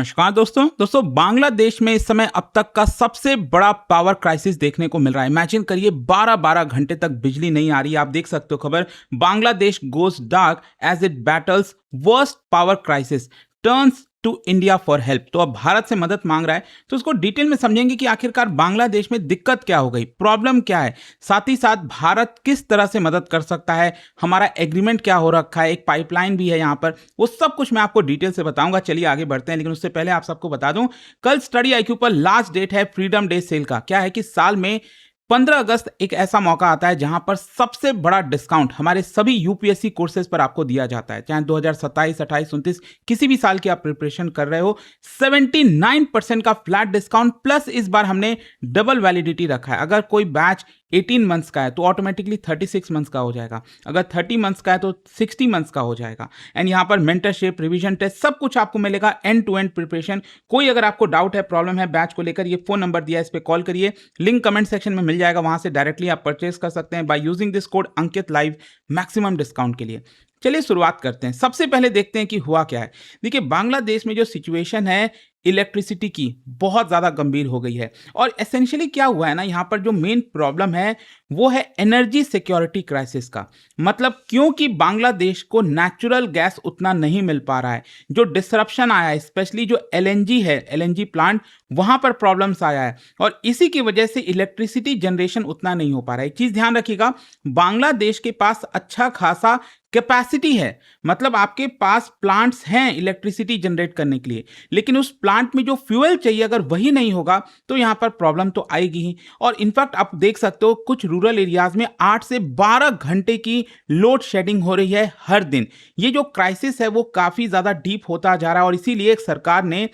नमस्कार दोस्तों बांग्लादेश में इस समय अब तक का सबसे बड़ा पावर क्राइसिस देखने को मिल रहा है। इमेजिन करिए 12-12 घंटे तक बिजली नहीं आ रही है। आप देख सकते हो खबर, Bangladesh goes dark as it battles worst power crisis turns to India for help. तो अब भारत से मदद मांग रहा है, तो उसको डिटेल में समझेंगे कि आखिरकार बांग्लादेश में दिक्कत क्या हो गई, प्रॉब्लम क्या है, साथ ही साथ भारत किस तरह से मदद कर सकता है, हमारा एग्रीमेंट क्या हो रखा है, एक पाइपलाइन भी है यहाँ पर, वो सब कुछ मैं आपको डिटेल से बताऊंगा। चलिए आगे बढ़ते हैं, लेकिन उससे पहले आप सबको बता दूं, कल स्टडी आईक्यू पर लास्ट डेट है फ्रीडम डे सेल का। क्या है कि साल में 15 अगस्त एक ऐसा मौका आता है जहां पर सबसे बड़ा डिस्काउंट हमारे सभी यूपीएससी कोर्सेज पर आपको दिया जाता है। चाहे 2027, 28, 29 किसी भी साल की आप प्रिपरेशन कर रहे हो, 79% का फ्लैट डिस्काउंट प्लस इस बार हमने डबल वैलिडिटी रखा है। अगर कोई बैच 18 मंथ्स का है तो ऑटोमेटिकली 36 मंथ्स का हो जाएगा, अगर 30 मंथ्स का है तो 60 मंथ्स का हो जाएगा। एंड यहाँ पर मेंटरशिप, रिवीजन टेस्ट सब कुछ आपको मिलेगा, एंड टू एंड प्रिपरेशन। कोई अगर आपको डाउट है, प्रॉब्लम है बैच को लेकर, ये फोन नंबर दिया है, इस पर कॉल करिए, लिंक कमेंट सेक्शन में मिल जाएगा, वहां से डायरेक्टली आप परचेस कर सकते हैं by using this code Ankit live maximum discount के लिए। चलिए शुरुआत करते हैं। सबसे पहले देखते हैं कि हुआ क्या है। देखिए बांग्लादेश में जो सिचुएशन है इलेक्ट्रिसिटी की, बहुत ज़्यादा गंभीर हो गई है। और एसेंशियली क्या हुआ है ना, यहाँ पर जो मेन प्रॉब्लम है वो है एनर्जी सिक्योरिटी क्राइसिस का। मतलब क्योंकि बांग्लादेश को नेचुरल गैस उतना नहीं मिल पा रहा है, जो डिसरप्शन आया है, स्पेशली जो एलएनजी है, एलएनजी प्लांट, वहाँ पर प्रॉब्लम्स आया है, और इसी की वजह से इलेक्ट्रिसिटी जनरेशन उतना नहीं हो पा रहा है। एक चीज़ ध्यान रखिएगा, बांग्लादेश के पास अच्छा खासा कैपेसिटी है, मतलब आपके पास प्लांट्स हैं इलेक्ट्रिसिटी जनरेट करने के लिए, लेकिन उस प्लांट में जो फ्यूल चाहिए अगर वही नहीं होगा तो यहाँ पर प्रॉब्लम तो आएगी ही। और इनफैक्ट आप देख सकते हो कुछ रूरल एरियाज में 8 से 12 घंटे की लोड शेडिंग हो रही है हर दिन। ये जो क्राइसिस है वो काफ़ी ज़्यादा डीप होता जा रहा है, और इसीलिए एक सरकार ने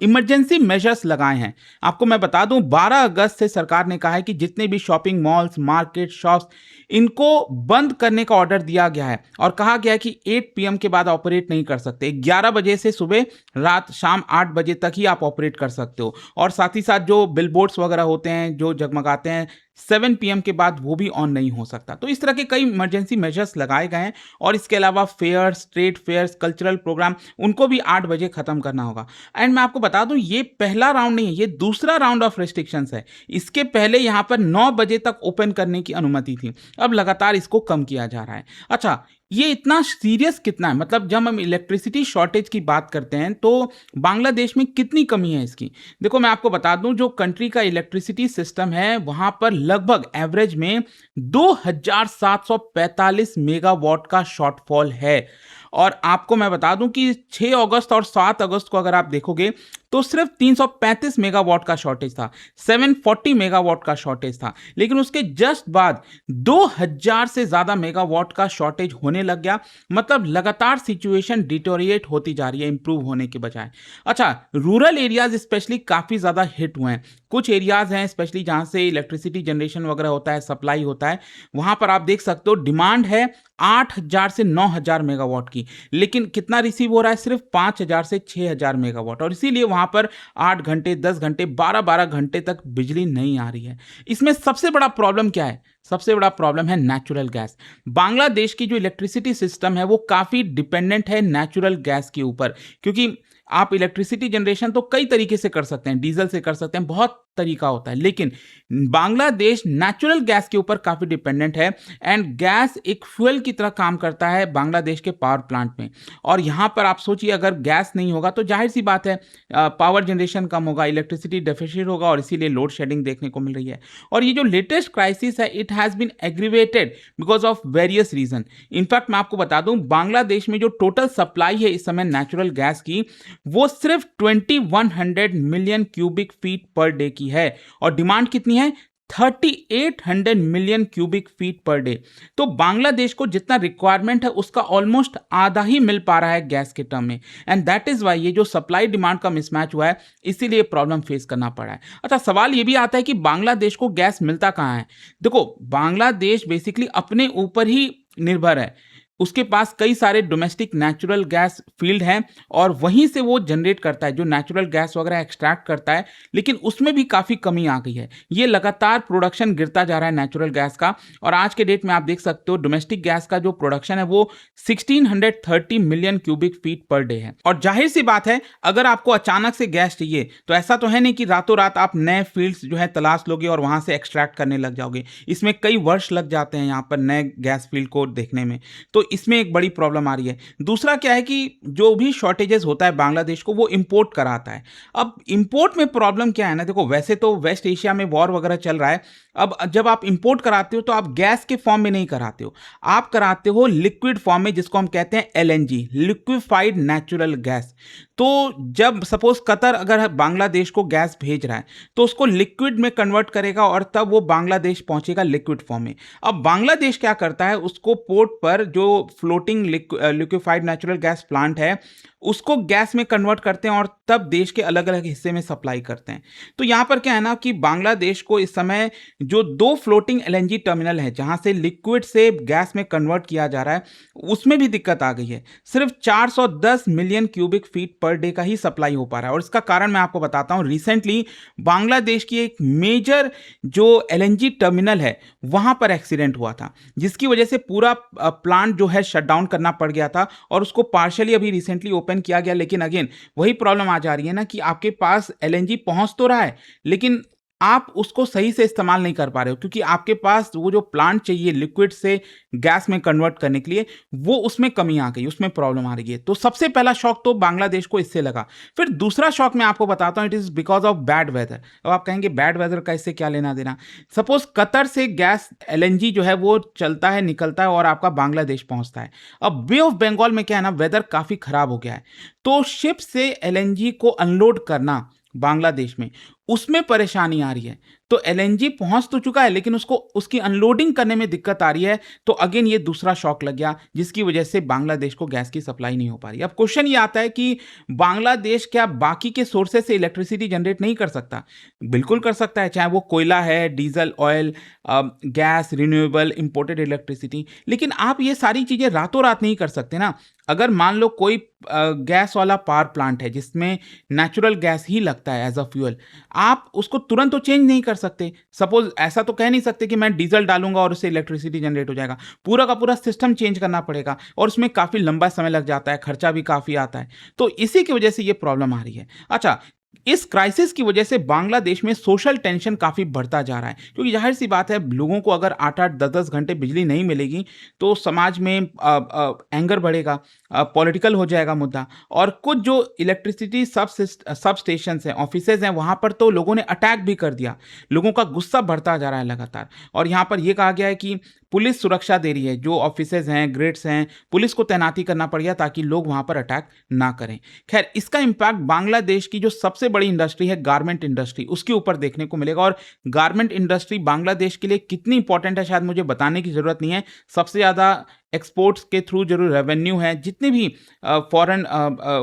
इमरजेंसी मेजर्स लगाए हैं। आपको मैं बता दूं, 12 अगस्त से सरकार ने कहा है कि जितने भी शॉपिंग मॉल्स, मार्केट, शॉप्स, इनको बंद करने का ऑर्डर दिया गया है, और कहा गया है कि 8 PM के बाद ऑपरेट नहीं कर सकते। 11 बजे से सुबह रात शाम 8 बजे तक ही आप ऑपरेट कर सकते हो। और साथ ही साथ जो बिलबोर्ड्स वगैरह होते हैं जो जगमगाते हैं, 7 PM के बाद वो भी ऑन नहीं हो सकता। तो इस तरह के कई इमरजेंसी मेजर्स लगाए गए हैं। और इसके अलावा fairs, trade fairs, cultural program, उनको भी 8 बजे खत्म करना होगा। एंड मैं आपको बता दूं, ये पहला राउंड नहीं है, ये दूसरा राउंड ऑफ रेस्ट्रिक्शंस है। इसके पहले यहाँ पर 9 बजे तक ओपन करने की अनुमति थी, अब लगातार इसको कम किया जा रहा है। अच्छा, ये इतना सीरियस कितना है, मतलब जब हम इलेक्ट्रिसिटी शॉर्टेज की बात करते हैं तो बांग्लादेश में कितनी कमी है इसकी। देखो मैं आपको बता दूं, जो कंट्री का इलेक्ट्रिसिटी सिस्टम है वहां पर लगभग एवरेज में 2745 मेगावाट का शॉर्टफॉल है। और आपको मैं बता दूं कि 6 अगस्त और 7 अगस्त को अगर आप देखोगे तो सिर्फ 335 मेगावाट का शॉर्टेज था, 740 मेगावाट का शॉर्टेज था। लेकिन उसके जस्ट बाद 2000 से ज्यादा मेगावाट का शॉर्टेज होने लग गया। मतलब लगातार सिचुएशन डिटोरिएट होती जा रही है, इंप्रूव होने के बजाय। अच्छा, रूरल एरियाज स्पेशली काफी ज्यादा हिट हुए हैं। कुछ एरियाज हैं स्पेशली जहां से इलेक्ट्रिसिटी जनरेशन वगैरह होता है, सप्लाई होता है, वहां पर आप देख सकते हो डिमांड है 8000 से 9000 मेगावाट की, लेकिन कितना रिसीव हो रहा है, सिर्फ 5000 से 6000 मेगावाट। और इसीलिए वहां पर 8 घंटे, 10 घंटे, 12-12 घंटे तक बिजली नहीं आ रही है। इसमें सबसे बड़ा प्रॉब्लम क्या है? सबसे बड़ा प्रॉब्लम है नेचुरल गैस। बांग्लादेश की जो इलेक्ट्रिसिटी सिस्टम है वो काफी डिपेंडेंट है नेचुरल गैस के ऊपर, क्योंकि आप इलेक्ट्रिसिटी जनरेशन तो कई तरीके से कर सकते हैं, डीजल से कर सकते हैं, बहुत तरीका होता है, लेकिन बांग्लादेश नेचुरल गैस के ऊपर काफी डिपेंडेंट है। एंड गैस एक फ्यूल की तरह काम करता है बांग्लादेश के पावर प्लांट में। और यहां पर आप सोचिए, अगर गैस नहीं होगा तो जाहिर सी बात है पावर जनरेशन कम होगा, इलेक्ट्रिसिटी डेफिसिट होगा, और इसीलिए लोड शेडिंग देखने को मिल रही है। और ये जो लेटेस्ट क्राइसिस है, it has been aggravated because of various reason. In fact मैं आपको बता दूं, बांग्लादेश में जो टोटल सप्लाई है इस समय नेचुरल गैस की, वो सिर्फ 2100 million cubic feet per day की है, और डिमांड कितनी है, 3800 million cubic feet per day. तो बांग्लादेश को जितना रिक्वायरमेंट है उसका ऑलमोस्ट आधा ही मिल पा रहा है गैस के टर्म में। एंड दैट इज वाई ये जो सप्लाई डिमांड का मिसमैच हुआ है, इसीलिए प्रॉब्लम फेस करना पड़ा है। अच्छा, सवाल ये भी आता है कि बांग्लादेश को गैस मिलता कहाँ है। देखो, बांग्लादेश बेसिकली अपने ऊपर ही निर्भर है। उसके पास कई सारे डोमेस्टिक नेचुरल गैस फील्ड हैं और वहीं से वो जनरेट करता है, जो नेचुरल गैस वगैरह एक्सट्रैक्ट करता है, लेकिन उसमें भी काफ़ी कमी आ गई है। ये लगातार प्रोडक्शन गिरता जा रहा है नेचुरल गैस का और आज के डेट में आप देख सकते हो डोमेस्टिक गैस का जो प्रोडक्शन है वो 1630 million cubic feet per day है। और जाहिर सी बात है, अगर आपको अचानक से गैस चाहिए तो ऐसा तो है नहीं कि रातों रात आप नए फील्ड्स जो है तलाश लोगे और वहां से एक्सट्रैक्ट करने लग जाओगे। इसमें कई वर्ष लग जाते हैं यहाँ पर नए गैस फील्ड को देखने में, तो इसमें एक बड़ी प्रॉब्लम आ रही है। दूसरा क्या है कि जो भी शॉर्टेजेस होता है बांग्लादेश को वो इंपोर्ट कराता है। अब इंपोर्ट में प्रॉब्लम क्या है ना, देखो वैसे तो वेस्ट एशिया में वॉर वगैरह चल रहा है। अब जब आप इंपोर्ट कराते हो तो आप गैस के फॉर्म में नहीं कराते हो, आप कराते हो लिक्विड फॉर्म में, जिसको हम कहते हैं एलएनजी, लिक्विफाइड नेचुरल गैस। तो जब सपोज कतर अगर बांग्लादेश को गैस भेज रहा है तो उसको लिक्विड में कन्वर्ट करेगा और तब वो बांग्लादेश पहुंचेगा लिक्विड फॉर्म में। अब बांग्लादेश क्या करता है, उसको पोर्ट पर जो floating liquefied natural gas plant है उसको गैस में कन्वर्ट करते हैं और तब देश के अलग अलग हिस्से में सप्लाई करते हैं। तो यहाँ पर क्या है ना कि बांग्लादेश को इस समय जो 2 फ्लोटिंग एलएनजी टर्मिनल है जहाँ से लिक्विड से गैस में कन्वर्ट किया जा रहा है, उसमें भी दिक्कत आ गई है। सिर्फ 410 million cubic feet per day का ही सप्लाई हो पा रहा है। और इसका कारण मैं आपको बताता हूँ, रिसेंटली बांग्लादेश की एक मेजर जो एलएनजी टर्मिनल है वहाँ पर एक्सीडेंट हुआ था, जिसकी वजह से पूरा प्लांट जो है शट डाउन करना पड़ गया था और उसको पार्शियली अभी रिसेंटली ओपन किया गया। लेकिन अगेन वही प्रॉब्लम आ जा रही है ना कि आपके पास एलएनजी पहुंच तो रहा है लेकिन आप उसको सही से इस्तेमाल नहीं कर पा रहे हो, क्योंकि आपके पास वो जो प्लांट चाहिए लिक्विड से गैस में कन्वर्ट करने के लिए वो उसमें कमी आ गई, उसमें प्रॉब्लम आ रही है। तो सबसे पहला शॉक तो बांग्लादेश को इससे लगा। फिर दूसरा शॉक मैं आपको बताता हूं, it is because of bad weather. अब आप कहेंगे बैड वेदर का इससे क्या लेना देना। सपोज कतर से गैस एलएनजी जो है वो चलता है, निकलता है और आपका बांग्लादेश पहुंचता है। अब बे ऑफ बंगाल में क्या है ना, वेदर काफी खराब हो गया है, तो शिप से एलएनजी को अनलोड करना बांग्लादेश में, उसमें परेशानी आ रही है। तो एलएनजी पहुंच तो चुका है लेकिन उसको उसकी अनलोडिंग करने में दिक्कत आ रही है। तो अगेन ये दूसरा शॉक लग गया, जिसकी वजह से बांग्लादेश को गैस की सप्लाई नहीं हो पा रही। अब क्वेश्चन ये आता है कि बांग्लादेश क्या बाकी के सोर्सेस से इलेक्ट्रिसिटी जनरेट नहीं कर सकता? बिल्कुल कर सकता है, चाहे वो कोयला है, diesel, oil, gas, renewable, imported electricity. लेकिन आप ये सारी चीजें रातों रात नहीं कर सकते ना। अगर मान लो कोई गैस वाला पावर प्लांट है जिसमें नेचुरल गैस ही लगता है एज अ फ्यूल, आप उसको तुरंत तो चेंज नहीं कर सकते। सपोज ऐसा तो कह नहीं सकते कि मैं डीजल डालूंगा और उससे इलेक्ट्रिसिटी जनरेट हो जाएगा। पूरा का पूरा सिस्टम चेंज करना पड़ेगा और उसमें काफ़ी लंबा समय लग जाता है, खर्चा भी काफ़ी आता है। तो इसी की वजह से ये प्रॉब्लम आ रही है। अच्छा, इस क्राइसिस की वजह से बांग्लादेश में सोशल टेंशन काफ़ी बढ़ता जा रहा है, क्योंकि जाहिर सी बात है लोगों को अगर 8-8, 10-10 घंटे बिजली नहीं मिलेगी तो समाज में एंगर बढ़ेगा, पॉलिटिकल हो जाएगा मुद्दा। और कुछ जो इलेक्ट्रिसिटी सब स्टेशन हैं, ऑफिसेज हैं, वहाँ पर तो लोगों ने अटैक भी कर दिया। लोगों का गुस्सा बढ़ता जा रहा है लगातार। और यहाँ पर यह कहा गया है कि पुलिस सुरक्षा दे रही है, जो ऑफिसेज हैं, ग्रिड्स हैं, पुलिस को तैनाती करना पड़ गया ताकि लोग वहाँ पर अटैक ना करें। खैर, इसका इम्पैक्ट बांग्लादेश की जो सबसे बड़ी इंडस्ट्री है गारमेंट इंडस्ट्री, उसके ऊपर देखने को मिलेगा। और गारमेंट इंडस्ट्री बांग्लादेश के लिए कितनी इंपॉर्टेंट है शायद मुझे बताने की ज़रूरत नहीं है। सबसे ज़्यादा एक्सपोर्ट्स के थ्रू जरूर रेवेन्यू है, जितने भी फॉरेन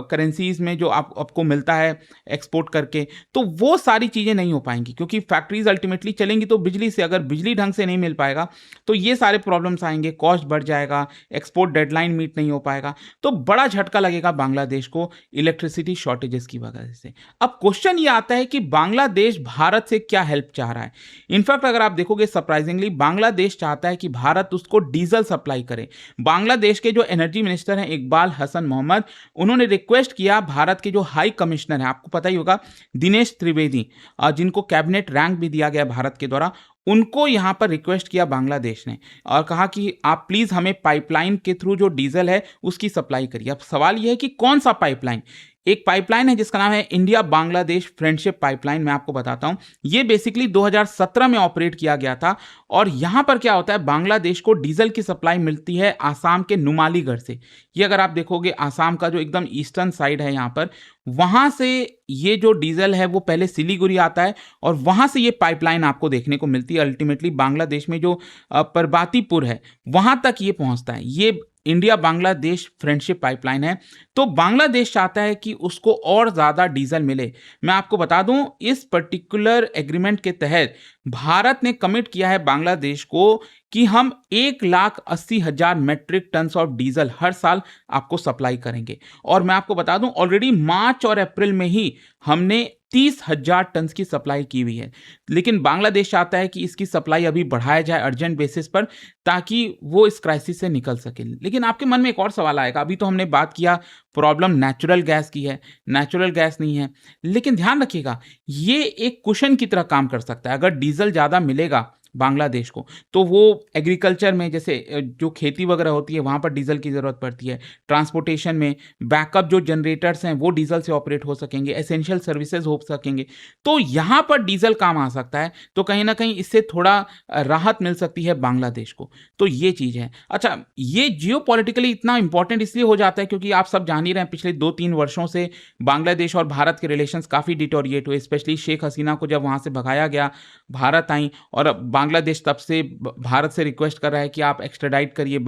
करेंसीज में जो आपको मिलता है एक्सपोर्ट करके, तो वो सारी चीज़ें नहीं हो पाएंगी, क्योंकि फैक्ट्रीज अल्टीमेटली चलेंगी तो बिजली से। अगर बिजली ढंग से नहीं मिल पाएगा तो ये सारे प्रॉब्लम्स आएंगे, कॉस्ट बढ़ जाएगा, एक्सपोर्ट डेडलाइन मीट नहीं हो पाएगा। तो बड़ा झटका लगेगा बांग्लादेश को इलेक्ट्रिसिटी शॉर्टेजेस की वजह से। अब क्वेश्चन ये आता है कि बांग्लादेश भारत से क्या हेल्प चाह रहा है। इनफैक्ट अगर आप देखोगे सरप्राइजिंगली बांग्लादेश चाहता है कि भारत उसको डीजल सप्लाई करे। बांग्लादेश के जो एनर्जी मिनिस्टर हैं इकबाल हसन मोहम्मद, उन्होंने रिक्वेस्ट किया भारत के जो हाई कमिश्नर हैं, आपको पता ही होगा दिनेश त्रिवेदी, जिनको कैबिनेट रैंक भी दिया गया भारत के द्वारा, उनको यहां पर रिक्वेस्ट किया बांग्लादेश ने और कहा कि आप प्लीज हमें पाइपलाइन के थ्रू जो डीजल है उसकी सप्लाई करिए। अब सवाल यह है कि कौन सा पाइपलाइन। एक पाइपलाइन है जिसका नाम है इंडिया बांग्लादेश फ्रेंडशिप पाइपलाइन। मैं आपको बताता हूं, ये बेसिकली 2017 में ऑपरेट किया गया था। और यहां पर क्या होता है, बांग्लादेश को डीजल की सप्लाई मिलती है आसाम के नुमालीगढ़ से। ये अगर आप देखोगे आसाम का जो एकदम ईस्टर्न साइड है यहाँ पर, वहां से ये जो डीजल है वो पहले सिलीगुड़ी आता है और वहां से ये पाइपलाइन आपको देखने को मिलती है। अल्टीमेटली बांग्लादेश में जो परबातीपुर है वहां तक ये पहुंचता है। ये इंडिया बांग्लादेश फ्रेंडशिप पाइपलाइन है। तो बांग्लादेश चाहता है कि उसको और ज़्यादा डीजल मिले। मैं आपको बता दूं, इस पर्टिकुलर एग्रीमेंट के तहत भारत ने कमिट किया है बांग्लादेश को कि हम 1,80,000 मेट्रिक टन ऑफ डीजल हर साल आपको सप्लाई करेंगे। और मैं आपको बता दूं, ऑलरेडी मार्च और अप्रैल में ही हमने 30,000 टन की सप्लाई की हुई है। लेकिन बांग्लादेश चाहता है कि इसकी सप्लाई अभी बढ़ाया जाए अर्जेंट बेसिस पर, ताकि वो इस क्राइसिस से निकल सके। लेकिन आपके मन में एक और सवाल आएगा, अभी तो हमने बात किया प्रॉब्लम नेचुरल गैस की है, नेचुरल गैस नहीं है। लेकिन ध्यान रखिएगा, ये एक कुशन की तरह काम कर सकता है। अगर डीजल ज़्यादा मिलेगा बांग्लादेश को, तो वो एग्रीकल्चर में, जैसे जो खेती वगैरह होती है वहाँ पर डीजल की ज़रूरत पड़ती है। ट्रांसपोर्टेशन में बैकअप जो जनरेटर्स हैं वो डीजल से ऑपरेट हो सकेंगे, एसेंशियल सर्विसेज हो सकेंगे। तो यहाँ पर डीजल काम आ सकता है। तो कहीं ना कहीं इससे थोड़ा राहत मिल सकती है बांग्लादेश को। तो ये चीज़ है। अच्छा, ये जियोपॉलिटिकली इतना इंपॉर्टेंट इसलिए हो जाता है क्योंकि आप सब जान ही रहे हैं, पिछले 2-3 वर्षों से बांग्लादेश और भारत के रिलेशंस काफ़ी डिटोरिएट हुए। स्पेशली शेख हसीना को जब वहाँ से भगाया गया, भारत आई, और बांग्लादेश तब से भारत से रिक्वेस्ट कर रहा है कि आप एक्स्ट्राडाइट करिए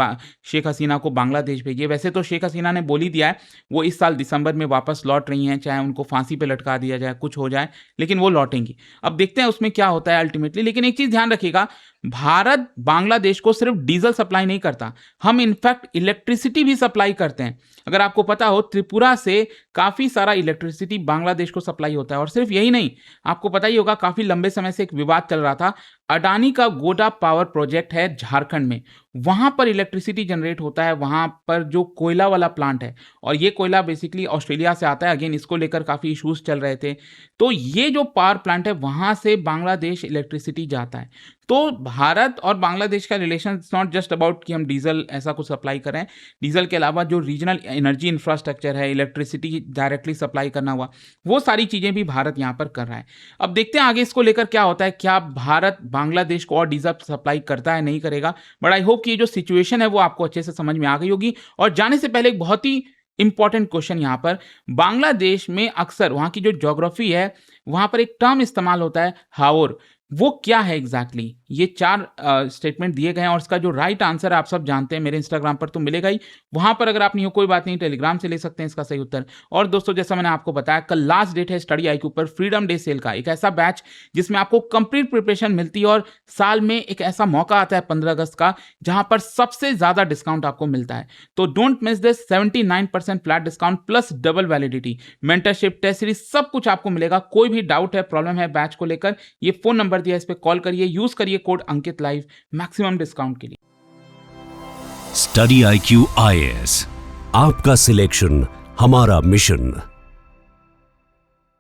शेख हसीना को, बांग्लादेश भेजिए। वैसे तो शेख हसीना ने बोल ही दिया है वो इस साल दिसंबर में वापस लौट रही हैं, चाहे उनको फांसी पे लटका दिया जाए, कुछ हो जाए, लेकिन वो लौटेंगी। अब देखते हैं उसमें क्या होता है अल्टीमेटली। लेकिन एक चीज़ ध्यान रखिएगा, भारत बांग्लादेश को सिर्फ डीजल सप्लाई नहीं करता, हम इनफैक्ट इलेक्ट्रिसिटी भी सप्लाई करते हैं। अगर आपको पता हो, त्रिपुरा से काफ़ी सारा इलेक्ट्रिसिटी बांग्लादेश को सप्लाई होता है। और सिर्फ यही नहीं, आपको पता ही होगा, काफ़ी लंबे समय से एक विवाद चल रहा था, अडानी का गोडा पावर प्रोजेक्ट है झारखंड में, वहाँ पर इलेक्ट्रिसिटी जनरेट होता है, वहाँ पर जो कोयला वाला प्लांट है, और ये कोयला बेसिकली ऑस्ट्रेलिया से आता है। अगेन इसको लेकर काफ़ी इश्यूज चल रहे थे। तो ये जो पावर प्लांट है, वहाँ से बांग्लादेश इलेक्ट्रिसिटी जाता है। तो भारत और बांग्लादेश का relation it's not just about कि हम डीजल ऐसा कुछ सप्लाई करें। डीजल के अलावा जो रीजनल एनर्जी इंफ्रास्ट्रक्चर है, इलेक्ट्रिसिटी डायरेक्टली सप्लाई करना हुआ, वो सारी चीज़ें भी भारत यहाँ पर कर रहा है। अब देखते हैं आगे इसको लेकर क्या होता है, क्या भारत बांग्लादेश को और डीजल सप्लाई करता है, नहीं करेगा। बट आई होप कि ये जो सिचुएशन है वो आपको अच्छे से समझ में आ गई होगी। और जाने से पहले एक बहुत ही इंपॉर्टेंट क्वेश्चन यहाँ पर, बांग्लादेश में अक्सर वहाँ की जो ज्योग्राफी है, वहाँ पर एक टर्म इस्तेमाल होता है हाओर। वो क्या है एग्जैक्टली? ये 4 स्टेटमेंट दिए गए हैं और इसका जो राइट आंसर आप सब जानते हैं, मेरे इंस्टाग्राम पर तो मिलेगा ही, वहां पर अगर आप नहीं हो कोई बात नहीं, टेलीग्राम से ले सकते हैं इसका सही उत्तर। और दोस्तों, जैसा मैंने आपको बताया, कल लास्ट डेट है स्टडी IQ पर फ्रीडम डे सेल का, एक ऐसा बैच जिसमें आपको कंप्लीट प्रिपरेशन मिलती है और साल में एक ऐसा मौका आता है 15 अगस्त का, जहां पर सबसे ज्यादा डिस्काउंट आपको मिलता है। तो don't miss this, 79% flat discount plus double validity, mentorship, test series, सब कुछ आपको मिलेगा। कोई भी डाउट है, प्रॉब्लम है बैच को लेकर, ये फोन नंबर दिया, इस पे कॉल करिए, यूज करिए कोड अंकित लाइव मैक्सिमम डिस्काउंट के लिए। स्टडी IQ IAS, आपका सिलेक्शन हमारा मिशन।